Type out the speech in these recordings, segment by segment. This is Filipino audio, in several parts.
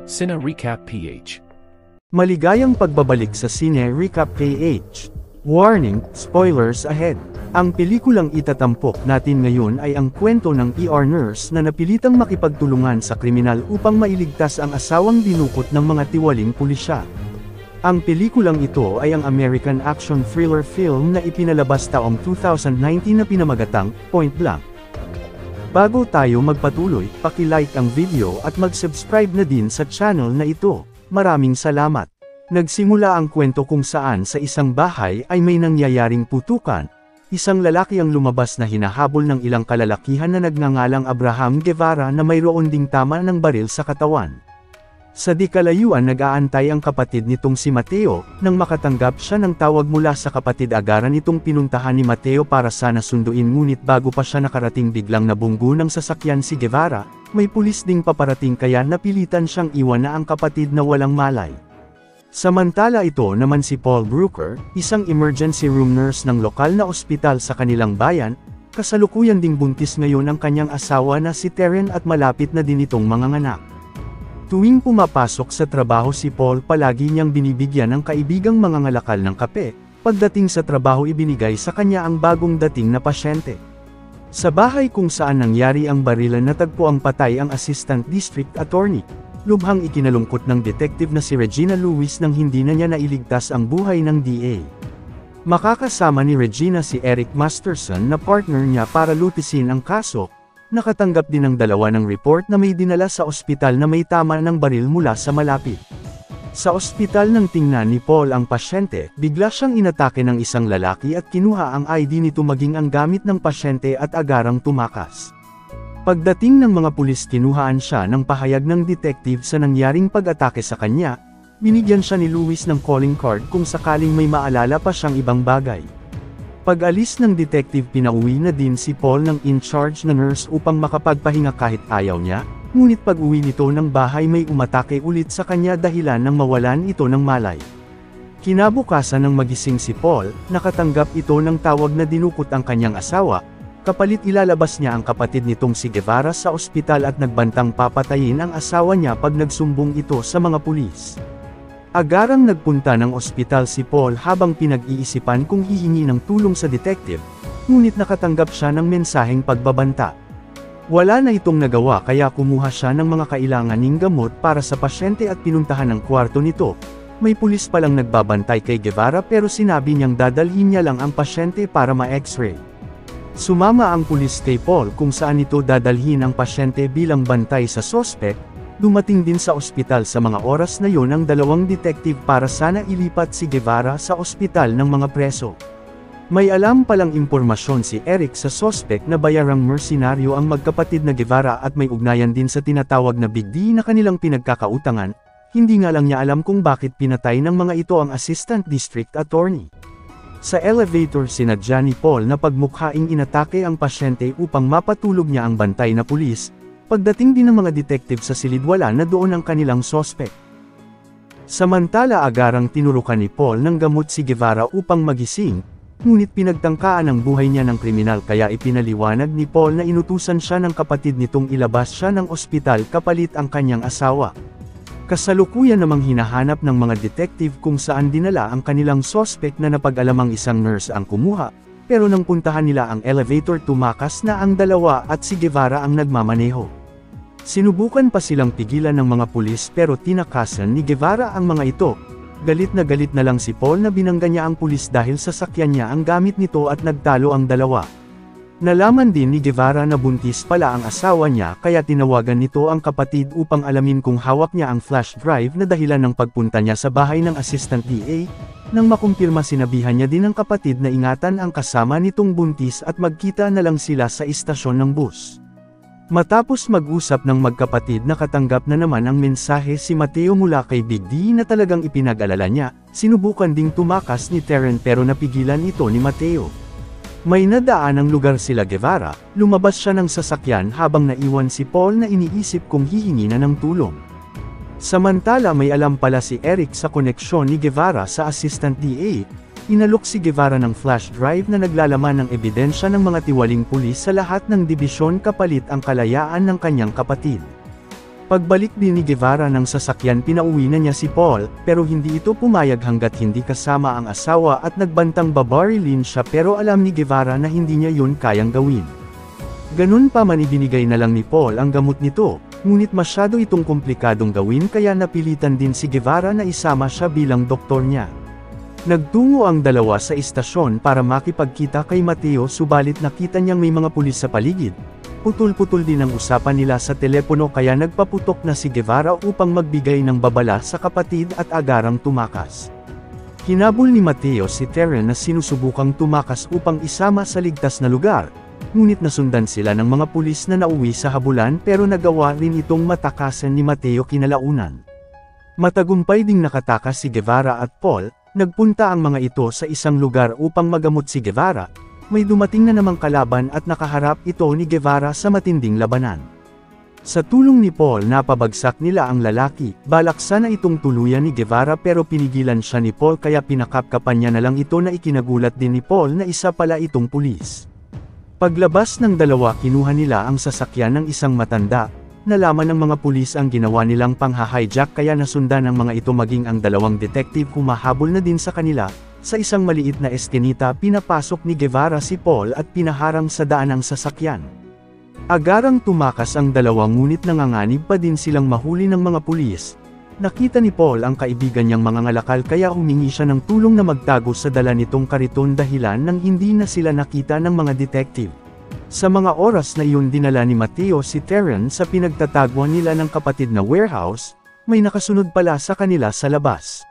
Cine Recap PH. Maligayang pagbabalik sa Cine Recap PH. Warning, spoilers ahead. Ang pelikulang itatampok natin ngayon ay ang kwento ng ER nurse na napilitang makipagtulungan sa kriminal upang mailigtas ang asawang dinukot ng mga tiwaling pulisya. Ang pelikulang ito ay ang American action thriller film na ipinalabas taong 2019 na pinamagatang Point Blank. Bago tayo magpatuloy, paki-like ang video at mag-subscribe na din sa channel na ito. Maraming salamat. Nagsimula ang kwento kung saan sa isang bahay ay may nangyayaring putukan. Isang lalaki ang lumabas na hinahabol ng ilang kalalakihan na nagngangalang Abraham Guevara na mayroon ding tama ng baril sa katawan. Sa di kalayuan nag-aantay ang kapatid nitong si Mateo, nang makatanggap siya ng tawag mula sa kapatid agaran nitong pinuntahan ni Mateo para sana sunduin, ngunit bago pa siya nakarating biglang nabunggo ng sasakyan si Guevara. May pulis ding paparating kaya napilitan siyang iwan na ang kapatid na walang malay. Samantala ito naman si Paul Brooker, isang emergency room nurse ng lokal na ospital sa kanilang bayan, kasalukuyan ding buntis ngayon ang kanyang asawa na si Terren at malapit na din itong manganganak. Tuwing pumapasok sa trabaho si Paul, palagi niyang binibigyan ng kaibigang mangangalakal ng kape. Pagdating sa trabaho ibinigay sa kanya ang bagong dating na pasyente. Sa bahay kung saan nangyari ang barilan natagpo ang patay ang assistant district attorney. Lubhang ikinalungkot ng detective na si Regina Lewis nang hindi na niya nailigtas ang buhay ng DA. Makakasama ni Regina si Eric Masterson na partner niya para lutisin ang kaso. Nakatanggap din ng dalawa ng report na may dinala sa ospital na may tama ng baril mula sa malapit. Sa ospital nang tingnan ni Paul ang pasyente, bigla siyang inatake ng isang lalaki at kinuha ang ID nito maging ang gamit ng pasyente at agarang tumakas. Pagdating ng mga pulis kinuhaan siya ng pahayag ng detective sa nangyaring pag-atake sa kanya. Binigyan siya ni Lewis ng calling card kung sakaling may maalala pa siyang ibang bagay. Pag-alis ng detective pinauwi na din si Paul ng in-charge na nurse upang makapagpahinga kahit ayaw niya, ngunit pag-uwi nito ng bahay may umatake ulit sa kanya dahilan ng mawalan ito ng malay. Kinabukasan ng magising si Paul, nakatanggap ito ng tawag na dinukot ang kanyang asawa, kapalit ilalabas niya ang kapatid nitong si Guevara sa ospital at nagbantang papatayin ang asawa niya pag nagsumbong ito sa mga pulis. Agarang nagpunta ng ospital si Paul habang pinag-iisipan kung hihingi ng tulong sa detective, ngunit nakatanggap siya ng mensaheng pagbabanta. Wala na itong nagawa kaya kumuha siya ng mga kailanganing gamot para sa pasyente at pinuntahan ang kwarto nito. May pulis palang nagbabantay kay Guevara pero sinabi niyang dadalhin niya lang ang pasyente para ma-x-ray. Sumama ang pulis kay Paul kung saan ito dadalhin ang pasyente bilang bantay sa sospek. Dumating din sa ospital sa mga oras na yon ang dalawang detective para sana ilipat si Guevara sa ospital ng mga preso. May alam palang impormasyon si Eric sa sospek na bayarang mersenaryo ang magkapatid na Guevara at may ugnayan din sa tinatawag na Big D na kanilang pinagkakautangan. Hindi nga lang niya alam kung bakit pinatay ng mga ito ang assistant district attorney. Sa elevator sinadya ni Paul na pagmukhaing inatake ang pasyente upang mapatulog niya ang bantay na pulis. Pagdating din ng mga detective sa silid wala na doon ang kanilang sospek. Samantala agarang tinurukan ni Paul ng gamot si Guevara upang magising, ngunit pinagtangkaan ang buhay niya ng kriminal kaya ipinaliwanag ni Paul na inutusan siya ng kapatid nitong ilabas siya ng ospital kapalit ang kanyang asawa. Kasalukuyan namang hinahanap ng mga detective kung saan dinala ang kanilang sospek na napag-alamang isang nurse ang kumuha. Pero nang puntahan nila ang elevator tumakas na ang dalawa at si Guevara ang nagmamaneho. Sinubukan pa silang pigilan ng mga pulis pero tinakasan ni Guevara ang mga ito. Galit na lang si Paul na binangga niya ang pulis dahil sasakyan niya ang gamit nito at nagtalo ang dalawa. Nalaman din ni Guevara na buntis pala ang asawa niya kaya tinawagan nito ang kapatid upang alamin kung hawak niya ang flash drive na dahilan ng pagpunta niya sa bahay ng assistant DA. Nang makumpirma sinabihan niya din ang kapatid na ingatan ang kasama nitong buntis at magkita na lang sila sa istasyon ng bus. Matapos mag-usap ng magkapatid nakatanggap na naman ang mensahe si Mateo mula kay Big D na talagang ipinag-alala niya, sinubukan ding tumakas ni Terren pero napigilan ito ni Mateo. May nadaan ang lugar sila Guevara, lumabas siya ng sasakyan habang naiwan si Paul na iniisip kung hihingi na ng tulong. Samantala may alam pala si Eric sa koneksyon ni Guevara sa assistant DA. Inalok si Guevara ng flash drive na naglalaman ng ebidensya ng mga tiwaling pulis sa lahat ng dibisyon kapalit ang kalayaan ng kanyang kapatid. Pagbalik din ni Guevara ng sasakyan pinauwi na niya si Paul, pero hindi ito pumayag hanggat hindi kasama ang asawa at nagbantang babarilin siya pero alam ni Guevara na hindi niya yun kayang gawin. Ganun pa man ibinigay na lang ni Paul ang gamot nito, ngunit masyado itong komplikadong gawin kaya napilitan din si Guevara na isama siya bilang doktor niya. Nagtungo ang dalawa sa istasyon para makipagkita kay Mateo subalit nakita niyang may mga pulis sa paligid. Putol-putol din ang usapan nila sa telepono kaya nagpaputok na si Guevara upang magbigay ng babala sa kapatid at agarang tumakas. Hinabol ni Mateo si Terren na sinusubukang tumakas upang isama sa ligtas na lugar, ngunit nasundan sila ng mga pulis na nauwi sa habulan pero nagawa rin itong matakasan ni Mateo kinalaunan. Matagumpay ding nakatakas si Guevara at Paul, nagpunta ang mga ito sa isang lugar upang magamot si Guevara. May dumating na namang kalaban at nakaharap ito ni Guevara sa matinding labanan. Sa tulong ni Paul napabagsak nila ang lalaki, balak sana itong tuluyan ni Guevara pero pinigilan siya ni Paul kaya pinakapkapan niya na lang ito na ikinagulat din ni Paul na isa pala itong pulis. Paglabas ng dalawa kinuha nila ang sasakyan ng isang matanda, nalaman ng mga pulis ang ginawa nilang pangha-hijack kaya nasundan ng mga ito maging ang dalawang detective humahabol na din sa kanila. Sa isang maliit na eskinita pinapasok ni Guevara si Paul at pinaharang sa daan ang sasakyan. Agarang tumakas ang dalawa ngunit nanganganib pa din silang mahuli ng mga pulis. Nakita ni Paul ang kaibigan niyang mga ngalakal kaya humingi siya ng tulong na magtago sa dala nitong kariton dahilan nang hindi na sila nakita ng mga detective. Sa mga oras na iyon dinala ni Mateo si Terren sa pinagtataguan nila ng kapatid na warehouse, may nakasunod pala sa kanila sa labas.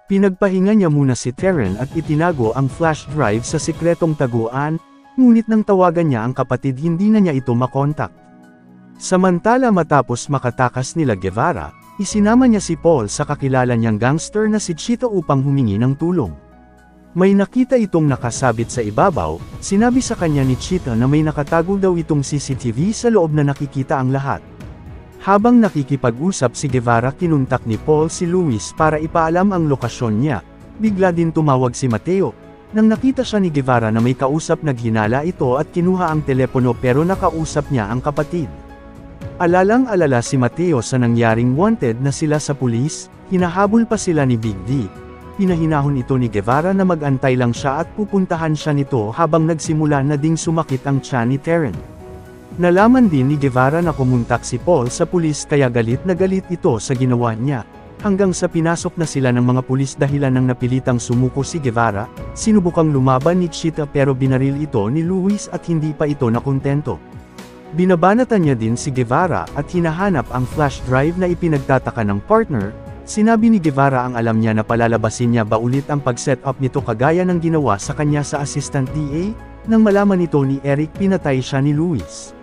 Pinagpahinga niya muna si Terren at itinago ang flash drive sa sikretong taguan, ngunit nang tawagan niya ang kapatid hindi na niya ito makontak. Samantala matapos makatakas nila Guevara, isinama niya si Paul sa kakilala niyang gangster na si Chito upang humingi ng tulong. May nakita itong nakasabit sa ibabaw, sinabi sa kanya ni Chito na may nakatago daw itong CCTV sa loob na nakikita ang lahat. Habang nakikipag-usap si Guevara kinuntak ni Paul si Luis para ipaalam ang lokasyon niya, bigla din tumawag si Mateo. Nang nakita siya ni Guevara na may kausap naghinala ito at kinuha ang telepono pero nakausap niya ang kapatid. Alalang-alala si Mateo sa nangyaring wanted na sila sa pulis, hinahabol pa sila ni Big D. Pinahinahon ito ni Guevara na mag-antay lang siya at pupuntahan siya nito habang nagsimula na ding sumakit ang tiyan ni Terren. Nalaman din ni Guevara na kumuntak si Paul sa pulis kaya galit na galit ito sa ginawa niya, hanggang sa pinasok na sila ng mga pulis dahilan ng napilitang sumuko si Guevara, sinubukang lumaban ni Chita pero binaril ito ni Luis at hindi pa ito nakontento. Binabanatan niya din si Guevara at hinahanap ang flash drive na ipinagtataka ng partner. Sinabi ni Guevara ang alam niya na palalabasin niya ba ulit ang pag-set up nito kagaya ng ginawa sa kanya sa assistant DA, nang malaman nito ni Eric pinatay siya ni Luis.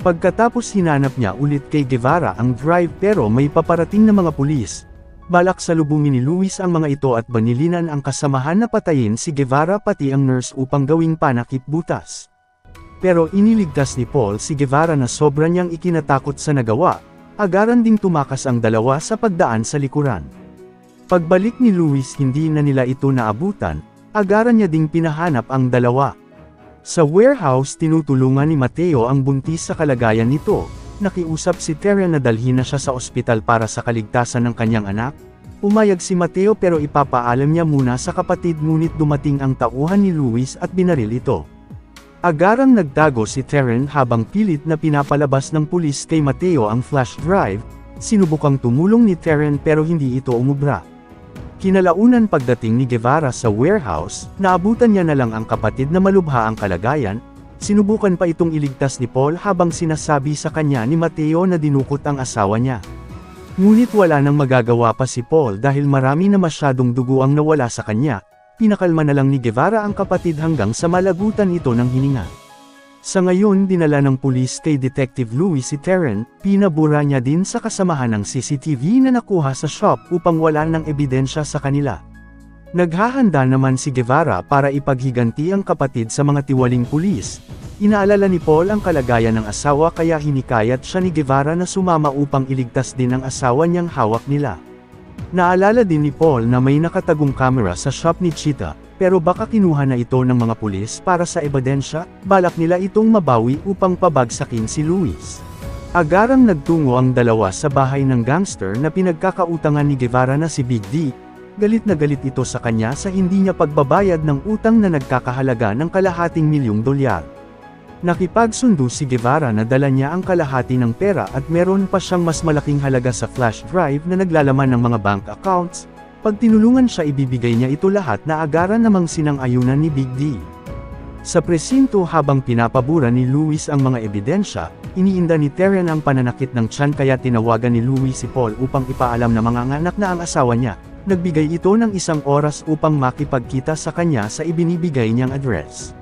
Pagkatapos hinanap niya ulit kay Guevara ang drive pero may paparating na mga pulis. Balak salubungin ni Luis ang mga ito at banilinan ang kasamahan na patayin si Guevara pati ang nurse upang gawing panakip butas. Pero iniligtas ni Paul si Guevara na sobra niyang ikinatakot sa nagawa, agaran ding tumakas ang dalawa sa pagdaan sa likuran. Pagbalik ni Luis hindi na nila ito naabutan, agaran niya ding pinahanap ang dalawa. Sa warehouse tinutulungan ni Mateo ang buntis sa kalagayan nito, nakiusap si Terren na dalhin na siya sa ospital para sa kaligtasan ng kanyang anak. Umayag si Mateo pero ipapaalam niya muna sa kapatid ngunit dumating ang tauhan ni Luis at binaril ito. Agarang nagtago si Terren habang pilit na pinapalabas ng pulis kay Mateo ang flash drive, sinubukang tumulong ni Terren pero hindi ito umubra. Kinalaunan pagdating ni Guevara sa warehouse, naabutan niya na lang ang kapatid na malubha ang kalagayan, sinubukan pa itong iligtas ni Paul habang sinasabi sa kanya ni Mateo na dinukot ang asawa niya. Ngunit wala nang magagawa pa si Paul dahil marami na masyadong dugo ang nawala sa kanya, pinakalma na lang ni Guevara ang kapatid hanggang sa malagutan ito ng hininga. Sa ngayon dinala ng pulis kay Detective Louis si Terren, pinabura niya din sa kasamahan ng CCTV na nakuha sa shop upang wala ng ebidensya sa kanila. Naghahanda naman si Guevara para ipaghiganti ang kapatid sa mga tiwaling pulis. Inaalala ni Paul ang kalagayan ng asawa kaya hinikayat siya ni Guevara na sumama upang iligtas din ang asawa niyang hawak nila. Naalala din ni Paul na may nakatagong kamera sa shop ni Chita, pero baka kinuha na ito ng mga pulis para sa ebidensya, balak nila itong mabawi upang pabagsakin si Luis. Agarang nagtungo ang dalawa sa bahay ng gangster na pinagkakautangan ni Guevara na si Big D. Galit na galit ito sa kanya sa hindi niya pagbabayad ng utang na nagkakahalaga ng $250,000,000. Nakipagsundo si Guevara na dala niya ang kalahati ng pera at meron pa siyang mas malaking halaga sa flash drive na naglalaman ng mga bank accounts. Pag tinulungan siya ibibigay niya ito lahat na agaran namang sinang-ayunan ni Big D. Sa presinto habang pinapabura ni Luis ang mga ebidensya, iniinda ni Terren ang pananakit ng tiyan kaya tinawagan ni Luis si Paul upang ipaalam na manganganak na ang asawa niya. Nagbigay ito ng 1 oras upang makipagkita sa kanya sa ibinibigay niyang address.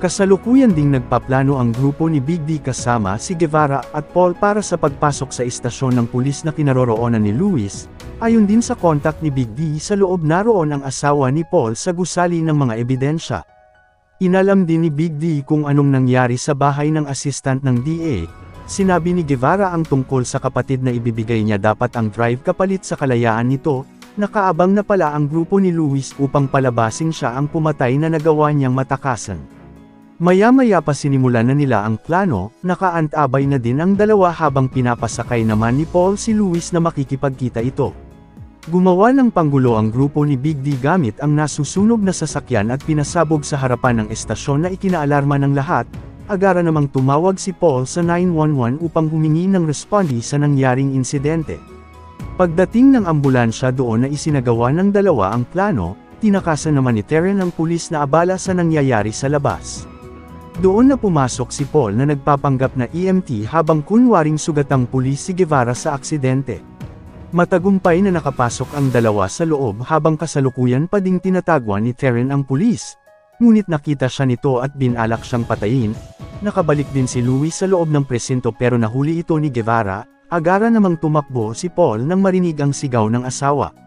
Kasalukuyan ding nagpaplano ang grupo ni Big D kasama si Guevara at Paul para sa pagpasok sa istasyon ng pulis na kinaroroonan ni Luis. Ayon din sa kontak ni Big D sa loob naroon ang asawa ni Paul sa gusali ng mga ebidensya. Inalam din ni Big D kung anong nangyari sa bahay ng assistant ng DA. Sinabi ni Guevara ang tungkol sa kapatid na ibibigay niya dapat ang drive kapalit sa kalayaan nito. Nakaabang na pala ang grupo ni Luis upang palabasin siya ang pumatay na nagawa niyang matakasan. Maya-maya pa sinimulan na nila ang plano, nakaantabay na din ang dalawa habang pinapasakay naman ni Paul si Luis na makikipagkita ito. Gumawa ng panggulo ang grupo ni Big D gamit ang nasusunog na sasakyan at pinasabog sa harapan ng estasyon na ikinaalarma ng lahat. Agara namang tumawag si Paul sa 911 upang humingi ng respondi sa nangyaring insidente. Pagdating ng ambulansya doon na isinagawa ng dalawa ang plano, tinakasan naman ni Terren ang pulis na abala sa nangyayari sa labas. Doon na pumasok si Paul na nagpapanggap na EMT habang kunwaring sugatang pulis si Guevara sa aksidente. Matagumpay na nakapasok ang dalawa sa loob habang kasalukuyan pa ding tinatagwan ni Terren ang pulis. Ngunit nakita siya nito at binalak siyang patayin. Nakabalik din si Luis sa loob ng presinto pero nahuli ito ni Guevara. Agara namang tumakbo si Paul nang marinig ang sigaw ng asawa.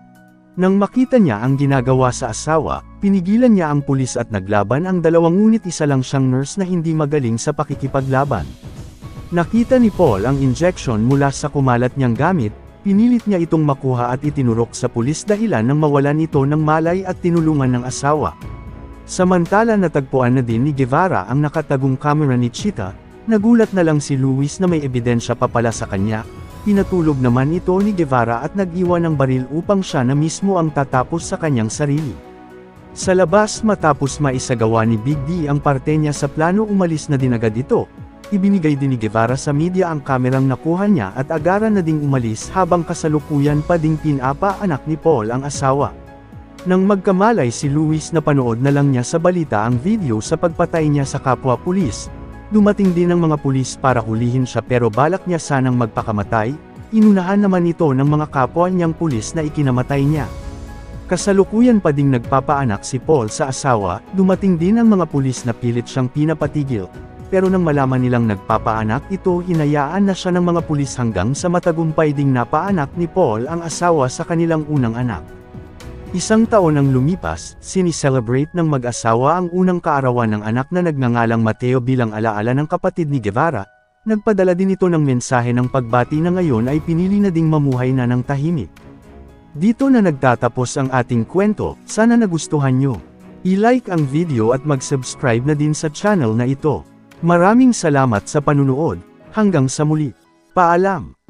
Nang makita niya ang ginagawa sa asawa, pinigilan niya ang pulis at naglaban ang dalawang ngunit isa lang siyang nurse na hindi magaling sa pakikipaglaban. Nakita ni Paul ang injection mula sa kumalat niyang gamit. Pinilit niya itong makuha at itinurok sa pulis dahilan nang mawalan ito ng malay at tinulungan ng asawa. Samantala natagpuan na din ni Guevara ang nakatagong kamera ni Chita. Nagulat na lang si Luis na may ebidensya pa pala sa kanya. Pinatulog naman ito ni Guevara at nag-iwan ng baril upang siya na mismo ang tatapos sa kanyang sarili. Sa labas matapos maisagawa ni Big D ang parte niya sa plano umalis na din agad ito. Ibinigay din ni Guevara sa media ang kamerang nakuha niya at agara na ding umalis habang kasalukuyan pa ding pinapa-anak ni Paul ang asawa. Nang magkamalay si Luis napanood na lang niya sa balita ang video sa pagpatay niya sa kapwa pulis. Dumating din ang mga pulis para hulihin siya pero balak niya sanang magpakamatay, inunahan naman ito ng mga kapwa niyang pulis na ikinamatay niya. Kasalukuyan pa ding nagpapaanak si Paul sa asawa, dumating din ang mga pulis na pilit siyang pinapatigil. Pero nang malaman nilang nagpapaanak ito hinayaan na siya ng mga pulis hanggang sa matagumpay ding napaanak ni Paul ang asawa sa kanilang unang anak. 1 taon ang lumipas, sinicelebrate ng mag-asawa ang unang kaarawan ng anak na nagngangalang Mateo bilang alaala ng kapatid ni Guevara. Nagpadala din ito ng mensahe ng pagbati na ngayon ay pinili na ding mamuhay na ng tahimik. Dito na nagtatapos ang ating kwento, sana nagustuhan nyo. I-like ang video at mag-subscribe na din sa channel na ito. Maraming salamat sa panunood, hanggang sa muli. Paalam!